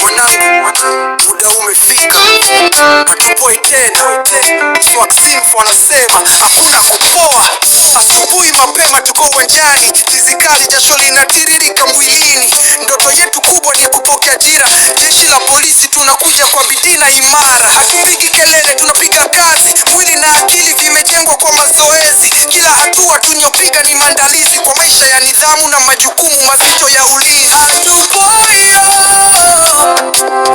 Mwanangu, muda umefika, hatupoi tena. Swaximpho anasema hakuna kupoa. Asubuhi mapema tuko uwanjani, tizi kali, jasho linatiririka mwilini. Ndoto yetu kubwa ni kupokea ajira. Jeshi la polisi tunakuja kwa bidii na imara. Hatupigi kelele, tunapiga kazi. Mwili na akili vimejengwa kwa mazoezi. Kila hatua tunyopiga ni maandalizi kwa maisha ya nidhamu na majukumu mazito ya ulinzi. Hatupoi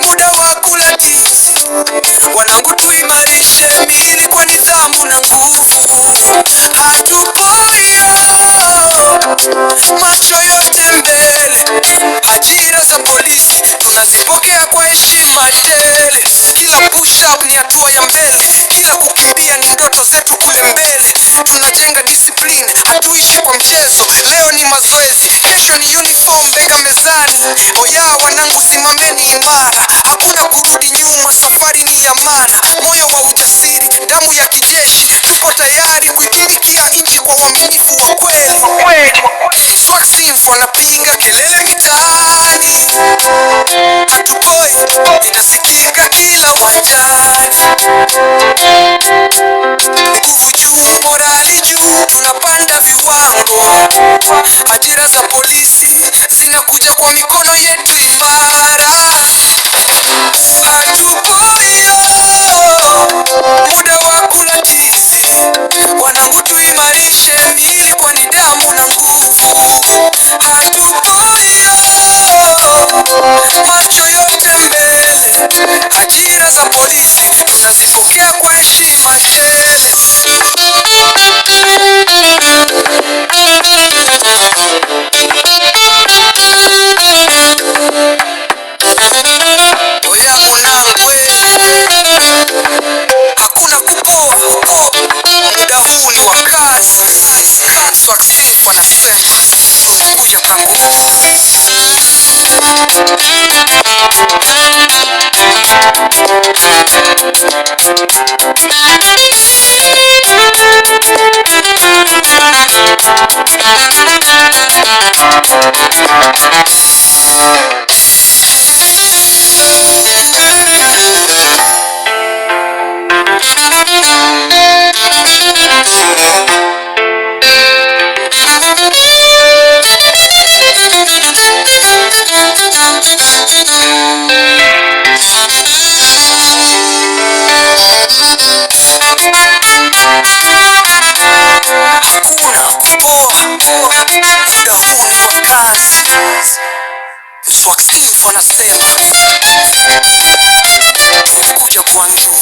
muda wa kula tizi. Wanangu, tuimarishe miili kwa nidhamu na nguvu. Hatupoi macho yote mbele. Ajira za polisi tunazipokea kwa heshima tele. Kila push up ni hatua ya mbele, kila kukimbia ni ndoto zetu kule mbele. Tunajenga discipline, hatuishi kwa mchezo. Leo ni mazoezi, kesho ni uniform, bega mezani. Oya wanangu, simameni imara, hakuna kurudi nyuma, safari ni ya maana. Moyo wa ujasiri, damu ya kijeshi, tupo tayari kuitumikia nchi kwa uaminifu wa kweli. Swaximpho anapiga kelele mitaani, hatupoi, itasikika kila uwanjani. Nguvu juu, morali juu, tunapanda viwango. Ajira za polisi zinakuja kwa mikono yetu imara. Hatupoi muda wa kula tizi. Wanangu, tuimarishe miili kwa nidhamu na nguvu. Hatupoi macho yote mbele. Ajira za polisi tunazipokea kwa heshima tele. Oya mwanangu, hakuna kupoa. Muda huu ni wa kazi. Swaximpho anasema tumekuja kwa nguvu. Swaximpho anasema tumekuja kwa nguvu.